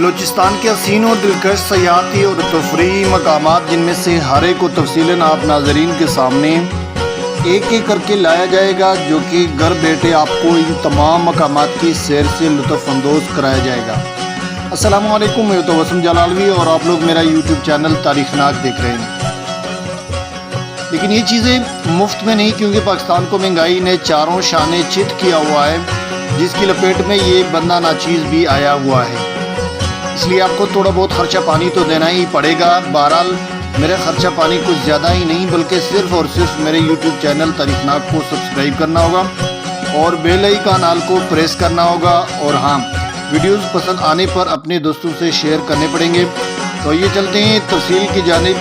بلوچستان کے حسین و دلکش سیاحتی اور تفریحی مقامات جن میں سے ہر ایک کو تفصیلاً آپ ناظرین کے سامنے ایک ایک کر کے لایا جائے گا، جو کہ گھر بیٹھے آپ کو ان تمام مقامات کی سیر سے لطف اندوز کرایا جائے گا۔ السلام علیکم، میں توسم جلالوی اور آپ لوگ میرا یوٹیوب چینل تاریخ ناک دیکھ رہے ہیں۔ لیکن یہ چیزیں مفت میں نہیں، کیونکہ پاکستان کو مہنگائی نے چاروں شانے چت کیا ہوا ہے، جس کی لپیٹ میں یہ بندہ ناچیز بھی آیا ہوا ہے۔ اس لیے آپ کو تھوڑا بہت خرچہ پانی تو دینا ہی پڑے گا۔ بہرحال میرا خرچہ پانی کچھ زیادہ ہی نہیں، بلکہ صرف اور صرف میرے یوٹیوب چینل تاریخ ناک کو سبسکرائب کرنا ہوگا اور بیل آئیکن کو پریس کرنا ہوگا، اور ہاں، ویڈیوز پسند آنے پر اپنے دوستوں سے شیئر کرنے پڑیں گے۔ تو یہ چلتے ہیں تفصیل کی جانب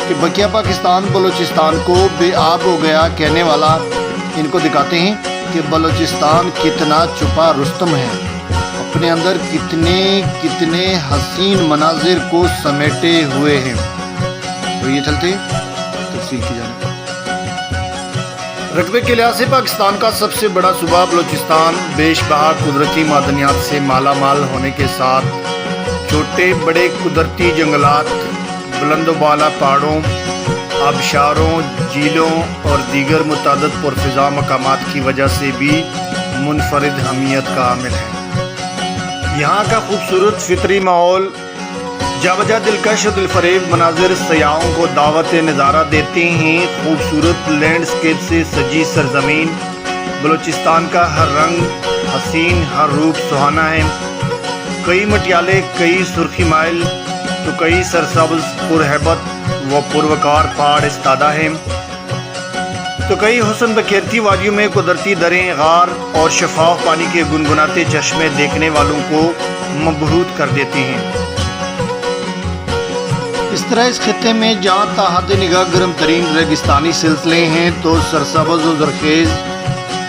کہ بقیہ پاکستان بلوچستان کو بے آب ہو گیا کہنے والا ان کو دکھاتے ہیں کہ بلوچستان کتنا چھپا رستم ہے، اپنے اندر کتنے حسین مناظر کو سمیٹے ہوئے ہیں۔ تو یہ چلتے ہیں تفصیل کی جانب۔ رقبے کے لحاظ سے پاکستان کا سب سے بڑا صوبہ بلوچستان بیش بہا قدرتی معدنیات سے مالا مال ہونے کے ساتھ چھوٹے بڑے قدرتی جنگلات، بلند و بالا پہاڑوں، آبشاروں، جھیلوں اور دیگر متعدد پرفضا مقامات کی وجہ سے بھی منفرد اہمیت کا حامل ہے۔ یہاں کا خوبصورت فطری ماحول، جا بجا دلکش و دلفریب مناظر سیاحوں کو دعوت نظارہ دیتے ہیں۔ خوبصورت لینڈسکیپ سے سجی سرزمین بلوچستان کا ہر رنگ حسین، ہر روپ سہانا ہے۔ کئی مٹیالے، کئی سرخی مائل تو کئی سرسبز پرہیبت و پروقار پہاڑ استادہ ہیں، تو کئی حسن بکھیرتی وادیوں میں قدرتی دریں، غار اور شفاف پانی کے گنگناتے چشمے دیکھنے والوں کو مبہوت کر دیتے ہیں۔ اس طرح اس خطے میں جہاں تاحد نگاہ گرم ترین ریگستانی سلسلے ہیں، تو سرسبز و زرخیز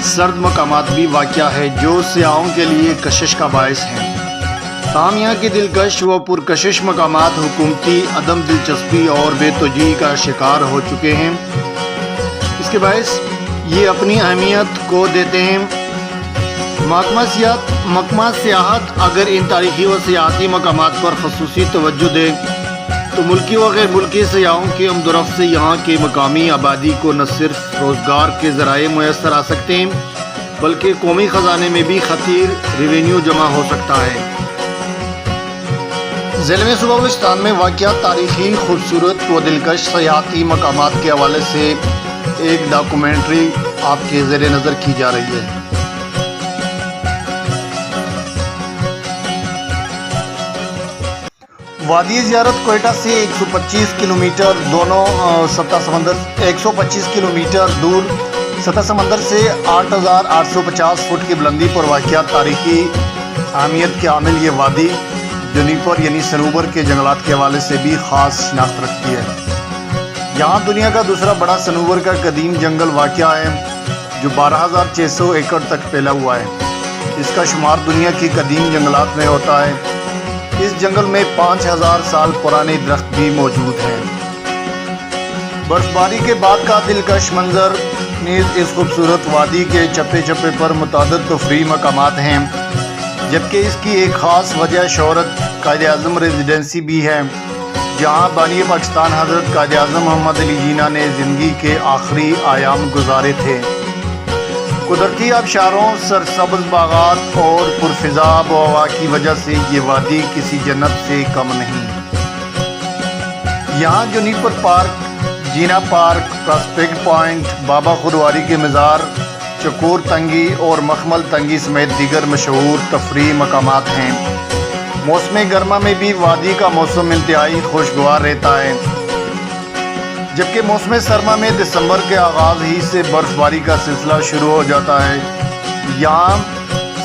سرد مقامات بھی واقع ہے جو سیاحوں کے لیے کشش کا باعث ہیں۔ تاہم یہاں کے دلکش و پرکشش مقامات حکومتی عدم دلچسپی اور بے توجہی کا شکار ہو چکے ہیں۔ اس کے باعث یہ اپنی اہمیت کھو دیتے ہیں۔ محکمہ سیاحت اگر ان تاریخی و سیاحتی مقامات پر خصوصی توجہ دے تو ملکی و غیر ملکی سیاحوں کے آمد و رفت سے یہاں کے مقامی آبادی کو نہ صرف روزگار کے ذرائع میسر آ سکتے ہیں، بلکہ قومی خزانے میں بھی خطیر ریونیو جمع ہو سکتا ہے۔ ضلع میں صوبہ بلوچستان میں واقع تاریخی خوبصورت و دلکش سیاحتی مقامات کے حوالے سے ایک ڈاکومنٹری آپ کے زیر نظر کی جا رہی ہے۔ وادی زیارت کوئٹہ سے 125 کلومیٹر دونوں سطح سمندر 125 کلومیٹر دور سطح سمندر سے 8,850 فٹ کی بلندی پر واقع تاریخی اہمیت کے حامل یہ وادی جونیپر یعنی صنوبر کے جنگلات کے حوالے سے بھی خاص شناخت رکھتی ہے۔ یہاں دنیا کا دوسرا بڑا صنوبر کا قدیم جنگل واقع ہے جو 12,600 ایکڑ تک پھیلا ہوا ہے۔ اس کا شمار دنیا کی قدیم جنگلات میں ہوتا ہے۔ اس جنگل میں 5,000 سال پرانے درخت بھی موجود ہیں۔ برف باری کے بعد کا دلکش منظر نیز اس خوبصورت وادی کے چپے چپے پر متعدد تفریحی مقامات ہیں، جبکہ اس کی ایک خاص وجہ شہرت قائد اعظم ریزیڈنسی بھی ہے، جہاں بانی پاکستان حضرت قائد اعظم محمد علی جناح نے زندگی کے آخری ایام گزارے تھے۔ قدرتی آبشاروں، سرسبز باغات اور پرفضا آب و ہوا کی وجہ سے یہ وادی کسی جنت سے کم نہیں۔ یہاں جونیپر پارک، جینا پارک، پراسپیکٹ پوائنٹ، بابا خودواری کے مزار، چکور تنگی اور مخمل تنگی سمیت دیگر مشہور تفریحی مقامات ہیں۔ موسم گرما میں بھی وادی کا موسم انتہائی خوشگوار رہتا ہے، جبکہ موسم سرما میں دسمبر کے آغاز ہی سے برف باری کا سلسلہ شروع ہو جاتا ہے۔ یہاں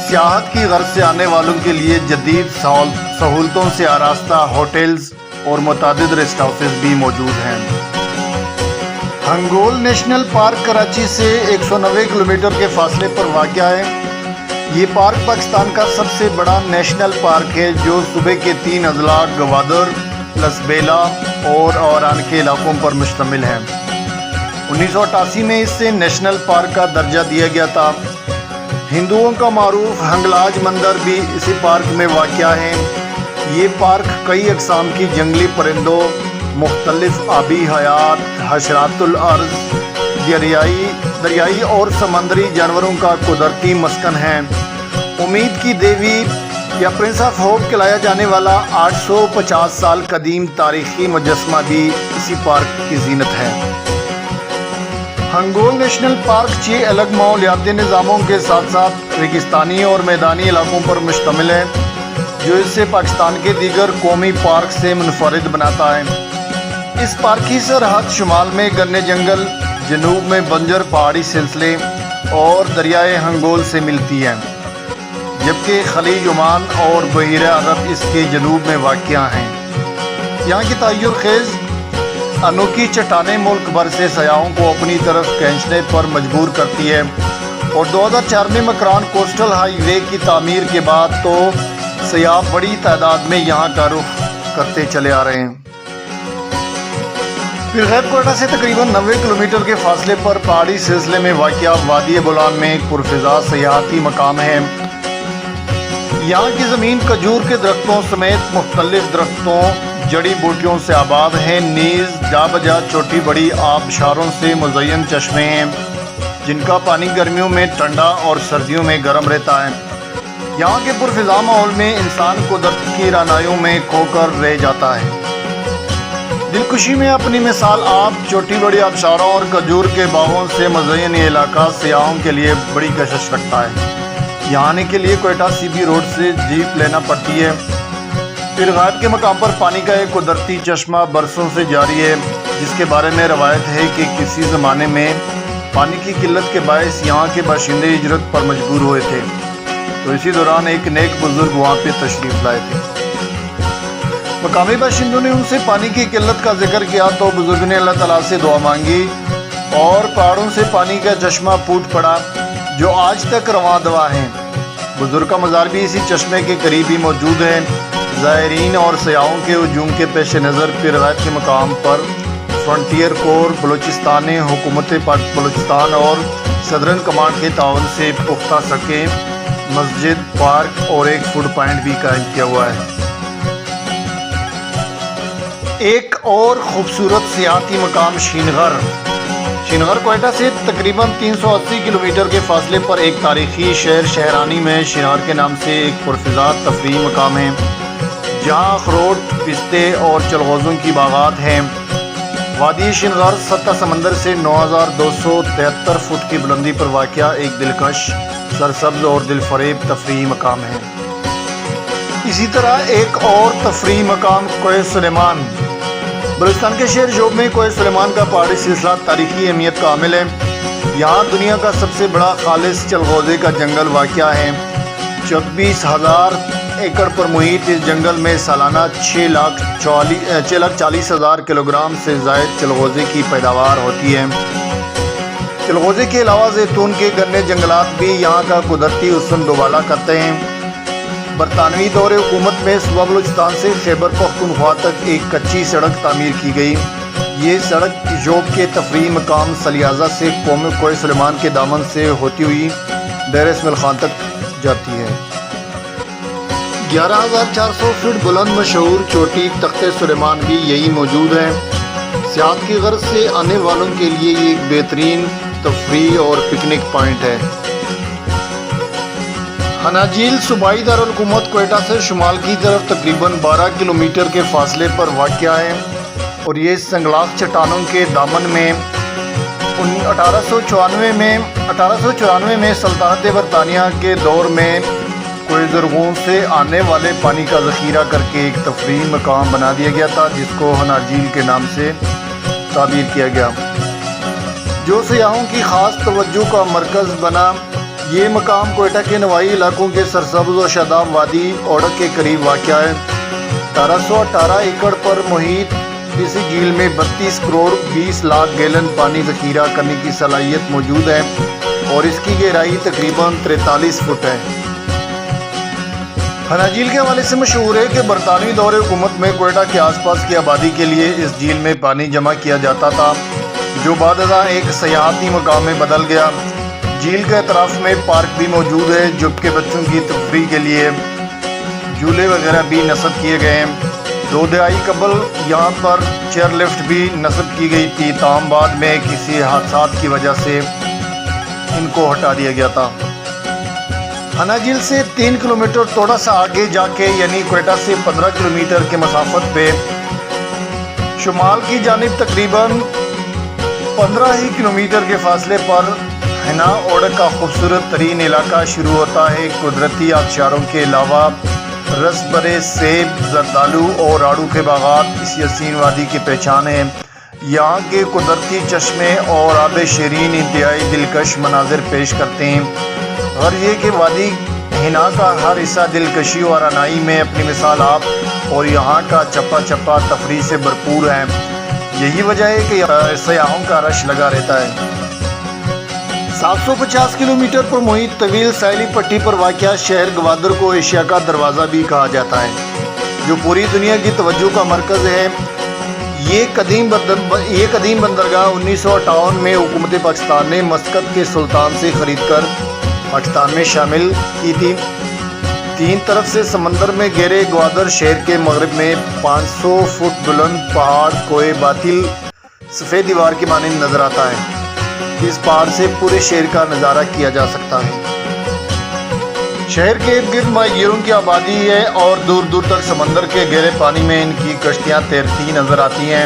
سیاحت کی غرض سے آنے والوں کے لیے جدید سہولتوں سے آراستہ ہوٹلز اور متعدد ریسٹ ہاؤسز بھی موجود ہیں۔ ہنگول نیشنل پارک کراچی سے 190 کلومیٹر کے فاصلے پر واقع ہے۔ یہ پارک پاکستان کا سب سے بڑا نیشنل پارک ہے جو صوبے کے 3 اضلاع گوادر، لسبیلا اور اوران کے علاقوں پر مشتمل ہے۔ 1988 میں اس سے نیشنل پارک کا درجہ دیا گیا تھا۔ ہندوؤں کا معروف ہنگلاج مندر بھی اسی پارک میں واقع ہے۔ یہ پارک کئی اقسام کی جنگلی پرندوں، مختلف آبی حیات، حشرات الارض، دریائی اور سمندری جانوروں کا قدرتی مسکن ہے۔ امید کی دیوی یا پرنس آف ہوپ کہلایا جانے والا 850 سال قدیم تاریخی مجسمہ بھی اسی پارک کی زینت ہے۔ ہنگول نیشنل پارک 6 الگ ماحولیاتی نظاموں کے ساتھ ساتھ ریگستانی اور میدانی علاقوں پر مشتمل ہے، جو اسے پاکستان کے دیگر قومی پارک سے منفرد بناتا ہے۔ اس پارک کی سرحد شمال میں گنے جنگل، جنوب میں بنجر پہاڑی سلسلے اور دریائے ہنگول سے ملتی ہے، جبکہ خلیج عمان اور بحیرہ عرب اس کے جنوب میں واقع ہیں۔ یہاں کی تعجب خیز انوکھی چٹانیں ملک بھر سے سیاحوں کو اپنی طرف کھینچنے پر مجبور کرتی ہے، اور 2004 میں مکران کوسٹل ہائی وے کی تعمیر کے بعد تو سیاح بڑی تعداد میں یہاں کا رخ کرتے چلے آ رہے ہیں۔ پھر غیب کوئٹہ سے تقریباً 90 کلومیٹر کے فاصلے پر پہاڑی سلسلے میں واقع وادی بولان میں ایک پرفضا سیاحتی مقام ہے۔ یہاں کی زمین کھجور کے درختوں سمیت مختلف درختوں، جڑی بوٹیوں سے آباد ہے، نیز جا بجا چھوٹی بڑی آبشاروں سے مزین چشمے ہیں، جن کا پانی گرمیوں میں ٹھنڈا اور سردیوں میں گرم رہتا ہے۔ یہاں کے پرفضا ماحول میں انسان قدرت کی رعنائیوں میں کھو کر رہ جاتا ہے۔ دلکشی میں اپنی مثال آپ چھوٹی بڑی آبشاروں اور کھجور کے باغوں سے مزین یہ علاقہ سیاحوں کے لیے بڑی کشش رکھتا ہے۔ یہاں آنے کے لیے کوئٹہ سی بی روڈ سے جیپ لینا پڑتی ہے۔ پھر غائب کے مقام پر پانی کا ایک قدرتی چشمہ برسوں سے جاری ہے، جس کے بارے میں روایت ہے کہ کسی زمانے میں پانی کی قلت کے باعث یہاں کے باشندے ہجرت پر مجبور ہوئے تھے، تو اسی دوران ایک نیک بزرگ وہاں پہ تشریف لائے تھے۔ مقامی باشندوں نے ان سے پانی کی قلت کا ذکر کیا تو بزرگ نے اللہ تعالیٰ سے دعا مانگی اور پہاڑوں سے پانی کا چشمہ پھوٹ پڑا، جو آج تک رواں دوا ہے۔ بزرگ کا مزار بھی اسی چشمے کے قریب ہی موجود ہے۔ زائرین اور سیاحوں کے ہجوم کے پیش نظر پیر غائب کے مقام پر فرنٹیئر کور، بلوچستان حکومت بلوچستان اور صدرن کمانڈ کے تعاون سے پختہ سڑکیں، مسجد، پارک اور ایک فوڈ پوائنٹ بھی قائم کیا ہوا ہے۔ ایک اور خوبصورت سیاحتی مقام شینغر کوئٹہ سے تقریباً 380 کلومیٹر کے فاصلے پر ایک تاریخی شہر شہرانی میں شینغر کے نام سے ایک پرفضا تفریحی مقام ہے، جہاں اخروٹ، پستے اور چلغوزوں کی باغات ہیں۔ وادی شینغر سطح سمندر سے 9273 فٹ کی بلندی پر واقع ایک دلکش، سرسبز اور دلفریب تفریحی مقام ہے۔ اسی طرح ایک اور تفریحی مقام کوہ سلیمان، بلوچستان کے شہر جوب میں کوہ سلیمان کا پہاڑی سلسلہ تاریخی اہمیت کا حامل ہے۔ یہاں دنیا کا سب سے بڑا خالص چلغوزے کا جنگل واقع ہے۔ 24,000 ایکڑ پر محیط اس جنگل میں سالانہ 6,40,000 کلوگرام سے زائد چلغوزے کی پیداوار ہوتی ہے۔ چلغوزے کے علاوہ زیتون کے گنے جنگلات بھی یہاں کا قدرتی حسن دوبالا کرتے ہیں۔ برطانوی دور حکومت میں صوبہ بلوچستان سے خیبر پختونخوا تک ایک کچی سڑک تعمیر کی گئی۔ یہ سڑک جوب کے تفریحی مقام سلیازہ سے کوہ سلیمان کے دامن سے ہوتی ہوئی ڈیر اسماعیل خان تک جاتی ہے۔ 11,400 فٹ بلند مشہور چوٹی تخت سلیمان بھی یہی موجود ہے۔ سیاحت کی غرض سے آنے والوں کے لیے یہ ایک بہترین تفریح اور پکنک پوائنٹ ہے۔ ہناجیل صوبائی دارالحکومت کوئٹہ سے شمال کی طرف تقریباً 12 کلومیٹر کے فاصلے پر واقع ہے، اور یہ سنگلاخ چٹانوں کے دامن میں 1894 میں سلطنت برطانیہ کے دور میں کوہ زرغون سے آنے والے پانی کا ذخیرہ کر کے ایک تفریحی مقام بنا دیا گیا تھا، جس کو ہناجیل کے نام سے تعبیر کیا گیا، جو سیاحوں کی خاص توجہ کا مرکز بنا۔ یہ مقام کوئٹہ کے نواحی علاقوں کے سرسبز و شاداب وادی اوڑک کے قریب واقع ہے۔ 1818 ایکڑ پر محیط اسی جھیل میں 32 کروڑ 20 لاکھ گیلن پانی ذخیرہ کرنے کی صلاحیت موجود ہے، اور اس کی گہرائی تقریباً 43 فٹ ہے۔ ہناجیل کے حوالے سے مشہور ہے کہ برطانوی دور حکومت میں کوئٹہ کے آس پاس کی آبادی کے لیے اس جھیل میں پانی جمع کیا جاتا تھا، جو بعد ازاں ایک سیاحتی مقام میں بدل گیا۔ جھیل کے اطراف میں پارک بھی موجود ہے، جبکہ بچوں کی تفریح کے لیے جھولے وغیرہ بھی نصب کیے گئے ہیں۔ 2 دہائی قبل یہاں پر چیئر لفٹ بھی نصب کی گئی تھی، تاہم بعد میں کسی حادثات کی وجہ سے ان کو ہٹا دیا گیا تھا۔ ہناجل سے 3 کلومیٹر تھوڑا سا آگے جا کے یعنی کوئٹہ سے 15 کلومیٹر کے مسافت پہ شمال کی جانب تقریباً 15 ہی کلومیٹر کے فاصلے پر ہنا اوڑک کا خوبصورت ترین علاقہ شروع ہوتا ہے۔ قدرتی آبشاروں کے علاوہ رس برے سیب، زردالو اور آڑو کے باغات اس حسین وادی کی پہچان ہیں۔ یہاں کے قدرتی چشمے اور آب شیرین انتہائی دلکش مناظر پیش کرتے ہیں۔ غرض یہ کہ وادی ہنا کا ہر حصہ دلکشی اور رعنائی میں اپنی مثال آپ اور یہاں کا چپا چپا تفریح سے بھرپور ہے۔ یہی وجہ ہے کہ سیاحوں کا رش لگا رہتا ہے۔ 750 کلومیٹر پر محیط طویل ساحلی پٹی پر واقع شہر گوادر کو ایشیا کا دروازہ بھی کہا جاتا ہے، جو پوری دنیا کی توجہ کا مرکز ہے۔ یہ قدیم بندرگاہ 1958 میں حکومت پاکستان نے مسقط کے سلطان سے خرید کر پاکستان میں شامل کی تھی۔ 3 طرف سے سمندر میں گھرے گوادر شہر کے مغرب میں 500 فٹ بلند پہاڑ کوہ باطل سفید دیوار کی مانند نظر آتا ہے۔ اس پہاڑ سے پورے شہر کا نظارہ کیا جا سکتا ہے۔ شہر کے ارد گرد ماہی گیروں کی آبادی ہے اور دور دور تک سمندر کے گہرے پانی میں ان کی کشتیاں تیرتی نظر آتی ہیں۔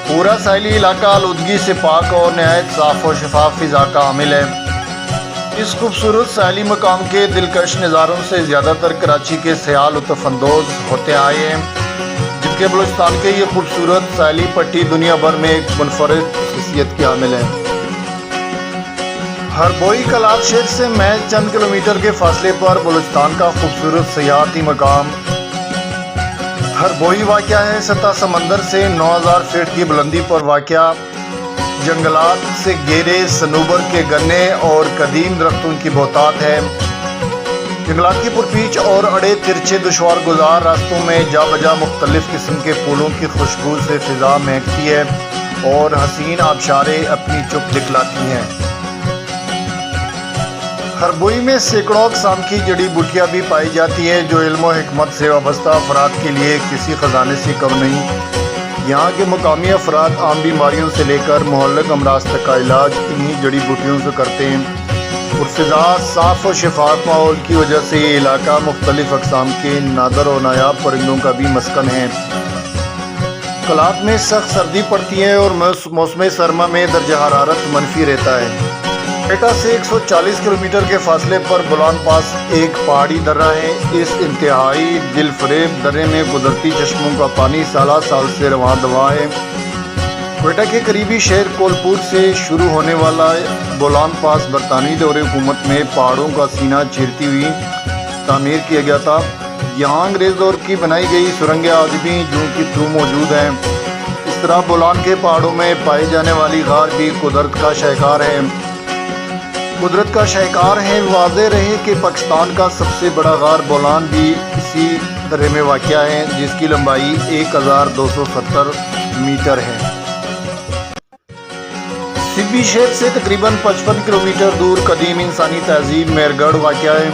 پورا ساحلی علاقہ آلودگی سے پاک اور نہایت صاف و شفاف فضا کا حامل ہے۔ اس خوبصورت ساحلی مقام کے دلکش نظاروں سے زیادہ تر کراچی کے سیاح لطف اندوز ہوتے آئے ہیں، جبکہ بلوچستان کے یہ خوبصورت ساحلی پٹی دنیا بھر میں ایک منفرد حیثیت کی حامل ہے۔ ہربوئی کلات شہر سے محض چند کلومیٹر کے فاصلے پر بلوچستان کا خوبصورت سیاحتی مقام ہربوئی واقع ہے۔ سطح سمندر سے 9000 فٹ کی بلندی پر واقع جنگلات سے گھیرے صنوبر کے گنے اور قدیم درختوں کی بہتات ہے۔ جنگلات کی پرپیچ اور اڑے ترچھے دشوار گزار راستوں میں جا بجا مختلف قسم کے پھولوں کی خوشبو سے فضا مہکتی ہے اور حسین آبشاریں اپنی چپ دکھلاتی ہیں۔ ہربوئی میں سینکڑوں اقسام کی جڑی بوٹیاں بھی پائی جاتی ہیں، جو علم و حکمت سے وابستہ افراد کے لیے کسی خزانے سے کم نہیں۔ یہاں کے مقامی افراد عام بیماریوں سے لے کر مہلک امراض تک کا علاج انہی جڑی بوٹیوں سے کرتے ہیں، اور فضا صاف و شفاف ماحول کی وجہ سے یہ علاقہ مختلف اقسام کے نادر و نایاب پرندوں کا بھی مسکن ہے۔ کلات میں سخت سردی پڑتی ہے اور موسم سرما میں درجہ حرارت منفی رہتا ہے۔ کوئٹہ سے 140 کلومیٹر کے فاصلے پر بولان پاس ایک پہاڑی درہ ہے۔ اس انتہائی دل فریب درے میں قدرتی چشموں کا پانی سالہ سال سے رواں دواں ہے۔ کوئٹہ کے قریبی شہر کولپور سے شروع ہونے والا بولان پاس برطانوی دور حکومت میں پہاڑوں کا سینہ چیرتی ہوئی تعمیر کیا گیا تھا۔ یہاں انگریز دور کی بنائی گئی سرنگ آج بھی جوں کی توں موجود ہیں۔ اس طرح بولان کے پہاڑوں میں پائی جانے والی غار بھی قدرت کا شاہکار ہے۔ واضح رہے کہ پاکستان کا سب سے بڑا غار بولان بھی اسی درے میں واقع ہے، جس کی لمبائی 1270 میٹر ہے۔ سبی شہر سے تقریباً 55 کلومیٹر دور قدیم انسانی تہذیب مہر گڑھ واقع ہے۔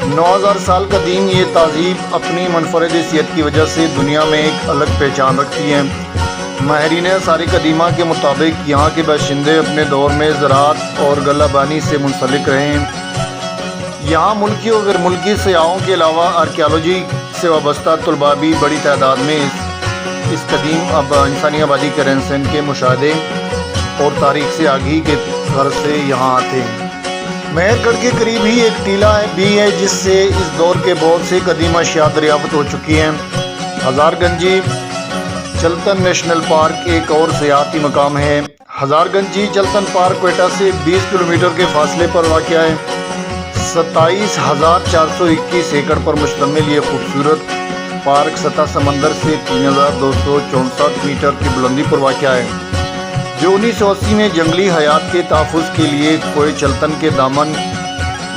9000 سال قدیم یہ تہذیب اپنی منفرد حیثیت کی وجہ سے دنیا میں ایک الگ پہچان رکھتی ہے۔ ماہرین آثار قدیمہ کے مطابق یہاں کے باشندے اپنے دور میں زراعت اور غلہ بانی سے منسلک رہے ہیں۔ یہاں ملکی اور غیر ملکی سیاحوں کے علاوہ آرکیالوجی سے وابستہ طلباء بھی بڑی تعداد میں اس قدیم انسانی آبادی کے رہن سہن کے مشاہدے اور تاریخ سے آگہی کے غرض سے یہاں آتے ہیں۔ مہر گڑھ کے قریب ہی ایک ٹیلہ بھی ہے، جس سے اس دور کے بہت سے قدیم اشیاء دریافت ہو چکی ہیں۔ ہزار گنجی چلتن نیشنل پارک ایک اور سیاحتی مقام ہے۔ ہزار گنجی چلتن پارک کوئٹہ سے 20 کلومیٹر کے فاصلے پر واقع ہے۔ 27,421 ایکڑ پر مشتمل یہ خوبصورت پارک سطح سمندر سے 3,264 میٹر کی بلندی پر واقع ہے، جو 1980 میں جنگلی حیات کے تحفظ کے لیے کوہ چلتن کے دامن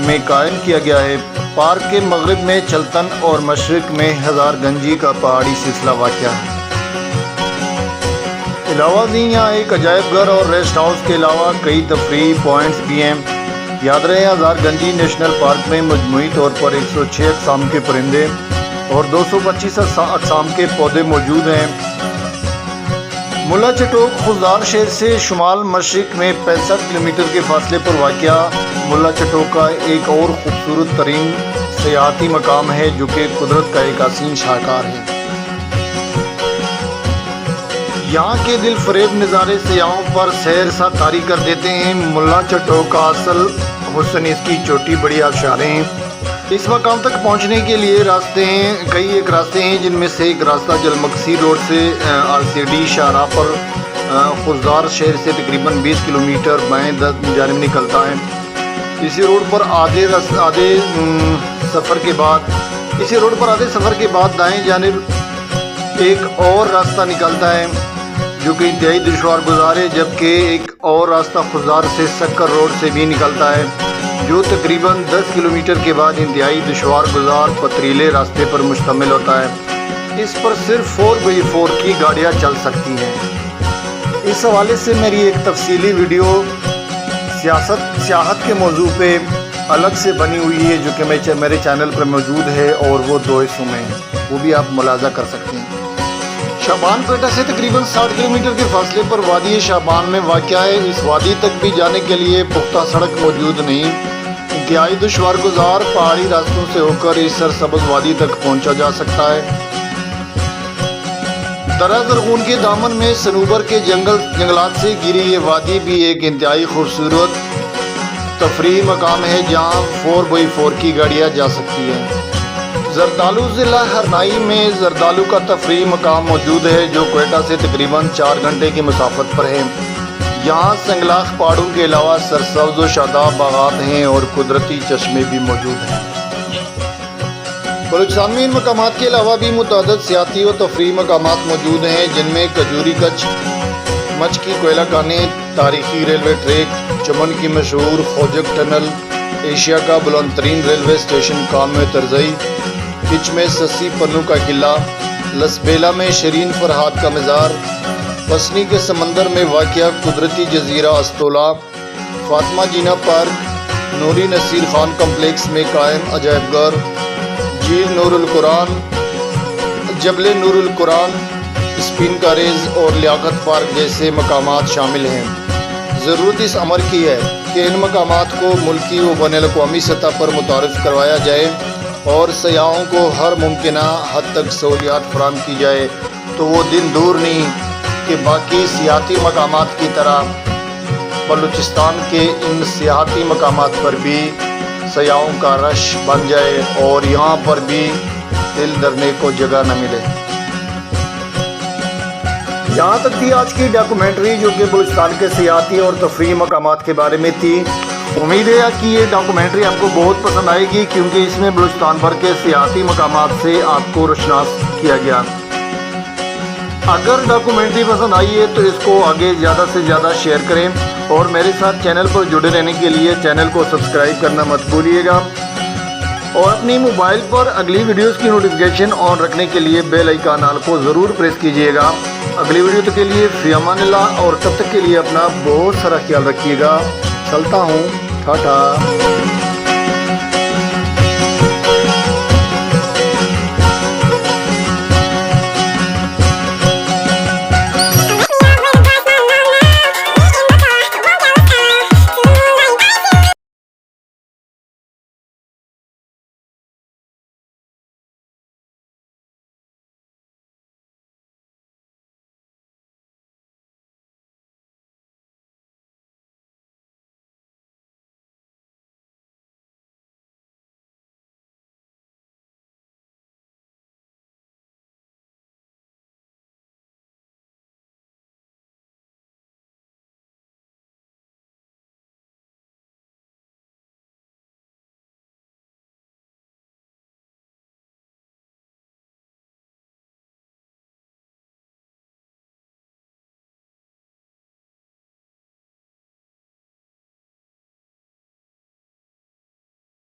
میں قائم کیا گیا ہے۔ پارک کے مغرب میں چلتن اور مشرق میں ہزار گنجی کا پہاڑی سلسلہ واقع ہے۔ علاوہ ازیں یہاں ایک عجائب گھر اور ریسٹ ہاؤس کے علاوہ کئی تفریحی پوائنٹس بھی ہیں۔ یاد رہے ہزار گنجی نیشنل پارک میں مجموعی طور پر 106 اقسام کے پرندے اور 225 اقسام کے پودے موجود ہیں۔ ملا چٹوک خضدار شہر سے شمال مشرق میں 65 کلومیٹر کے فاصلے پر واقع ملا چٹوک کا ایک اور خوبصورت ترین سیاحتی مقام ہے جو کہ قدرت کا ایک حسین شاہکار ہے۔ یہاں کے دل فریب نظارے سیاحوں پر سیر سا طاری کر دیتے ہیں۔ ملا چٹوک کا اصل حسن اس کی چھوٹی بڑی آبشاریں ہیں۔ اس مقام تک پہنچنے کے لیے کئی راستے ہیں، جن میں سے ایک راستہ جلمکسی روڈ سے RCD شاہراہ پر خضدار شہر سے تقریباً 20 کلومیٹر بائیں جانب نکلتا ہے۔ اسی روڈ پر آدھے سفر کے بعد دائیں جانب ایک اور راستہ نکلتا ہے جو کہ انتہائی دشوار گزار ہے، جبکہ ایک اور راستہ خضدار سے سکر روڈ سے بھی نکلتا ہے جو تقریباً 10 کلومیٹر کے بعد انتہائی دشوار گزار پتریلے راستے پر مشتمل ہوتا ہے۔ اس پر صرف 4x4 کی گاڑیاں چل سکتی ہیں۔ اس حوالے سے میری ایک تفصیلی ویڈیو سیاحت کے موضوع پہ الگ سے بنی ہوئی ہے جو کہ میرے چینل پر موجود ہے، اور وہ 2 حصوں میں ہے، وہ بھی آپ ملاحظہ کر سکتے ہیں۔ شابان پیٹا سے تقریباً 60 کلومیٹر کے فاصلے پر وادی شابان میں واقع ہے۔ اس وادی تک بھی جانے کے لیے پختہ سڑک موجود نہیں۔ انتہائی دشوار گزار پہاڑی راستوں سے ہو کر اس سرسبز وادی تک پہنچا جا سکتا ہے۔ درہ زرغون کے دامن میں صنوبر کے جنگلات سے گھری یہ وادی بھی ایک انتہائی خوبصورت تفریحی مقام ہے جہاں 4x4 کی گاڑیاں جا سکتی ہیں۔ زردالو ضلع ہرنائی میں زردالو کا تفریحی مقام موجود ہے جو کوئٹہ سے تقریباً 4 گھنٹے کی مسافت پر ہے۔ یہاں سنگلاخ پہاڑوں کے علاوہ سرسبز و شاداب باغات ہیں اور قدرتی چشمے بھی موجود ہیں۔ بلوچستان میں ان مقامات کے علاوہ بھی متعدد سیاحتی و تفریحی مقامات موجود ہیں، جن میں کجوری کچھ مچ کی کوئلہ کانیں، تاریخی ریلوے ٹریک، چمن کی مشہور خوجک ٹنل، ایشیا کا بلند ترین ریلوے اسٹیشن کام ترزئی، کچ میں سسی پنو کا قلعہ، لسبیلا میں شرین فرہاد کا مزار، پسنی کے سمندر میں واقع قدرتی جزیرہ استولا، فاطمہ جینا پارک، نوری نصیر خان کمپلیکس میں قائم عجائب گھر، جھیل نور القرآن، جبل نور القرآن، اسپین کاریز اور لیاقت پارک جیسے مقامات شامل ہیں۔ ضرورت اس امر کی ہے کہ ان مقامات کو ملکی و بین الاقوامی سطح پر متعارف کروایا جائے اور سیاحوں کو ہر ممکنہ حد تک سہولیات فراہم کی جائے، تو وہ دن دور نہیں کہ باقی سیاحتی مقامات کی طرح بلوچستان کے ان سیاحتی مقامات پر بھی سیاحوں کا رش بن جائے اور یہاں پر بھی دل دھرنے کو جگہ نہ ملے۔ یہاں تک تھی آج کی ڈاکومنٹری جو کہ بلوچستان کے سیاحتی اور تفریحی مقامات کے بارے میں تھی۔ امید ہے کہ یہ ڈاکومنٹری آپ کو بہت پسند آئے گی کیونکہ اس میں بلوچستان بھر کے سیاحتی مقامات سے آپ کو روشناس کیا گیا۔ اگر ڈاکومنٹری پسند آئی ہے تو اس کو آگے زیادہ سے زیادہ شیئر کریں اور میرے ساتھ چینل پر جڑے رہنے کے لیے چینل کو سبسکرائب کرنا مت بھولیے گا، اور اپنی موبائل پر اگلی ویڈیوز کی نوٹیفیکیشن آن رکھنے کے لیے بیل آئیکن کو ضرور پریس کیجیے گا۔ اگلی ویڈیو تک کے لیے فی امان اللہ، اور تب تک کے لیے اپنا بہت سارا خیال رکھیے گا۔ چلتا ہوں، ٹاٹا۔